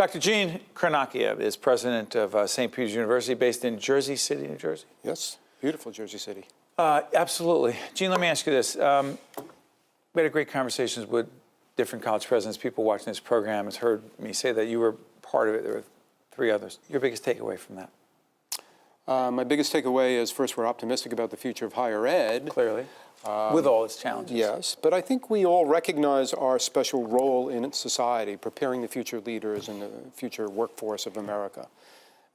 Dr. Eugene Cornacchia is president of St. Peter's University, based in Jersey City, New Jersey. Yes, beautiful Jersey City. Absolutely. Gene, let me ask you this. We had great conversations with different college presidents. People watching this program has heard me say that you were part of it. There were 3 others. Your biggest takeaway from that? My biggest takeaway is, first, we're optimistic about the future of higher ed. Clearly, with all its challenges. Yes, but I think we all recognize our special role in society, preparing the future leaders and the future workforce of America.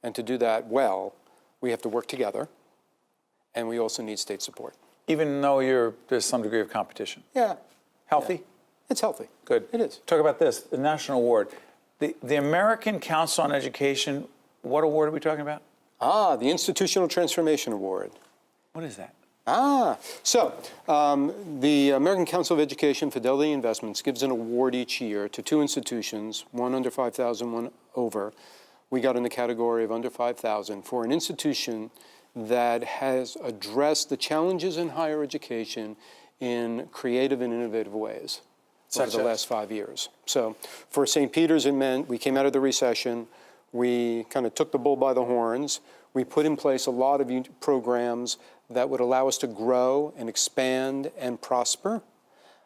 And to do that well, we have to work together, and we also need state support. Even though there's some degree of competition? Yeah. Healthy? Yeah. It's healthy. Good. It is. Talk about this, the national award. The American Council on Education, what award are we talking about? The Institutional Transformation Award. What is that? The American Council of Education Fidelity Investments gives an award each year to 2 institutions, one under 5,000, one over. We got in the category of under 5,000 for an institution that has addressed the challenges in higher education in creative and innovative ways over the last 5 years. So for St. Peter's, it meant we came out of the recession. We kind of took the bull by the horns. We put in place a lot of programs that would allow us to grow and expand and prosper.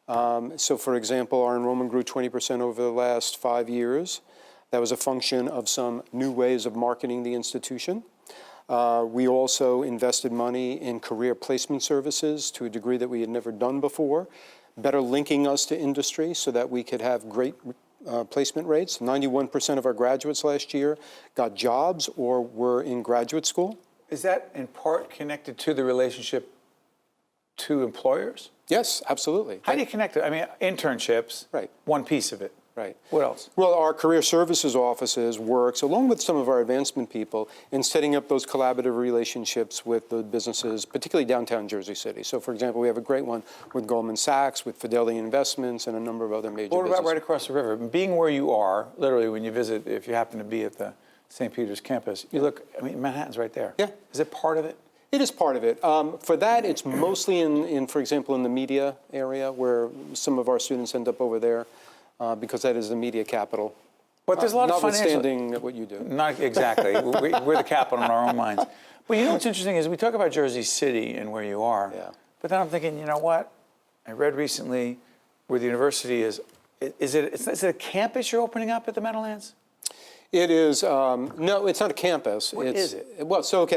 So for example, our enrollment grew 20% over the last 5 years. That was a function of some new ways of marketing the institution. We also invested money in career placement services to a degree that we had never done before, better linking us to industry so that we could have great placement rates. 91% of our graduates last year got jobs or were in graduate school. Is that in part connected to the relationship to employers? Yes, absolutely. How do you connect it? I mean, internships, right. One piece of it. Right. What else? Well, our career services offices works, along with some of our advancement people, in setting up those collaborative relationships with the businesses, particularly downtown Jersey City. So, for example, we have a great one with Goldman Sachs, with Fidelity Investments, and a number of other major businesses. What about right across the river? Being where you are, literally, when you visit, if you happen to be at the St. Peter's campus, you look, I mean, Manhattan's right there. Yeah. Is it part of it? It is part of it. For that, it's mostly in, for example, in the media area, where some of our students end up over there. Because that is the media capital. But there's a lot of notwithstanding what you do. Not exactly. We're the capital in our own minds. But you know what's interesting is we talk about Jersey City and where you are. Yeah. But then I'm thinking, you know what? I read recently where the university is it a campus you're opening up at the Meadowlands? It is, no, it's not a campus. What is it? Well, so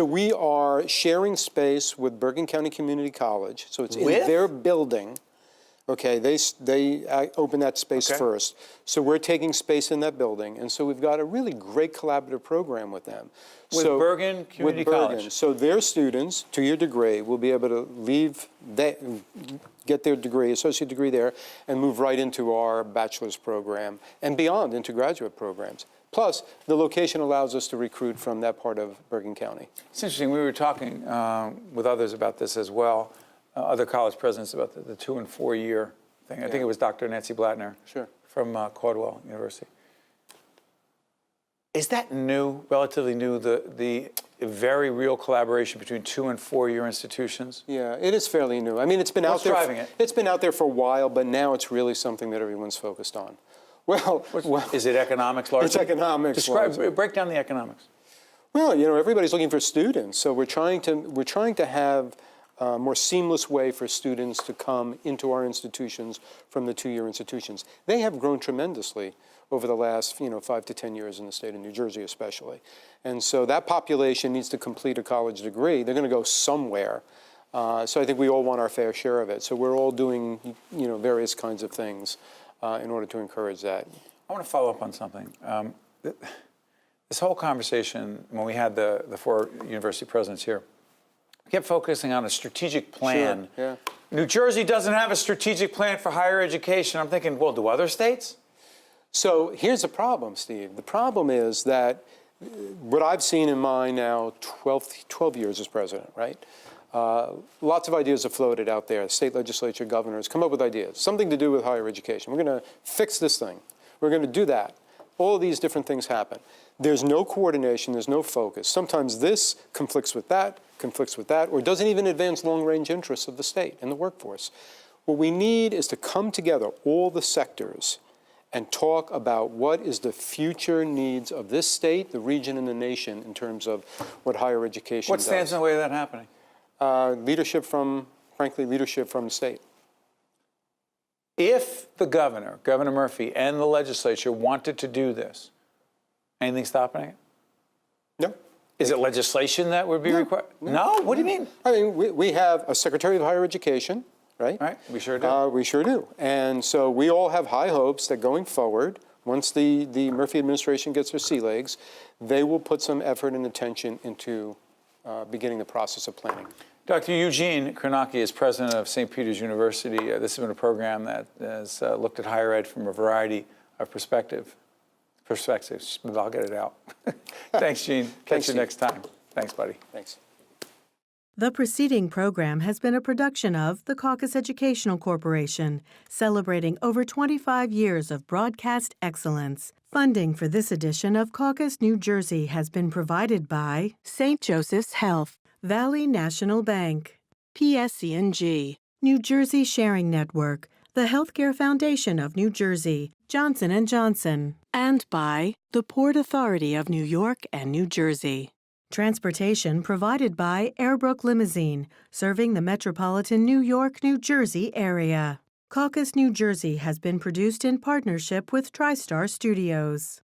we are sharing space with Bergen County Community College. So it's in their building. Okay, they open that space first. So we're taking space in that building. And so we've got a really great collaborative program with them. With Bergen Community College? So their students, to your degree, will be able to get their degree, associate degree there, and move right into our bachelor's program and beyond into graduate programs. Plus, the location allows us to recruit from that part of Bergen County. It's interesting. We were talking with others about this as well. Other college presidents about the 2- and 4-year thing. I think it was Dr. Nancy Blattner from Caldwell University. Is that new, relatively new, the very real collaboration between 2- and 4-year institutions? Yeah, it is fairly new. I mean, it's been out there. What's driving it? It's been out there for a while, but now it's really something that everyone's focused on. Well, is it economics largely? It's economics. Break down the economics. Well, you know, everybody's looking for students, so we're trying to have a more seamless way for students to come into our institutions from the 2-year institutions. They have grown tremendously over the last 5 to 10 years in the state of New Jersey especially. And so that population needs to complete a college degree. They're going to go somewhere. So I think we all want our fair share of it. So we're all doing various kinds of things in order to encourage that. I want to follow up on something. This whole conversation, when we had the 4 university presidents here, kept focusing on a strategic plan. Sure, yeah. New Jersey doesn't have a strategic plan for higher education. I'm thinking, well, do other states? So here's the problem, Steve. The problem is that what I've seen in my now 12 years as president, right? Lots of ideas are floated out there. State legislature, governors come up with ideas, something to do with higher education. We're going to fix this thing. We're going to do that. All of these different things happen. There's no coordination, there's no focus. Sometimes this conflicts with that, or doesn't even advance long-range interests of the state and the workforce. What we need is to come together, all the sectors, and talk about what is the future needs of this state, the region, and the nation in terms of what higher education What does. stands in the way of that happening? Leadership from the state. If the governor, Governor Murphy, and the legislature wanted to do this, anything stopping it? No. Is it legislation that would be required? No? What do you mean? I mean, we have a Secretary of Higher Education, right? Right, we sure do. We sure do. And so we all have high hopes that going forward, once the Murphy administration gets their sea legs, they will put some effort and attention into beginning the process of planning. Dr. Eugene Cornacchia is president of St. Peter's University. This has been a program that has looked at higher ed from a variety of perspectives. But I'll get it out. Thanks, Gene. Catch you next time. Thanks, buddy. Thanks. The preceding program has been a production of the Caucus Educational Corporation, celebrating over 25 years of broadcast excellence. Funding for this edition of Caucus New Jersey has been provided by St. Joseph's Health, Valley National Bank, PSC&G, New Jersey Sharing Network, the Healthcare Foundation of New Jersey, Johnson & Johnson, and by the Port Authority of New York and New Jersey. Transportation provided by Airbrook Limousine, serving the metropolitan New York, New Jersey area. Caucus New Jersey has been produced in partnership with TriStar Studios.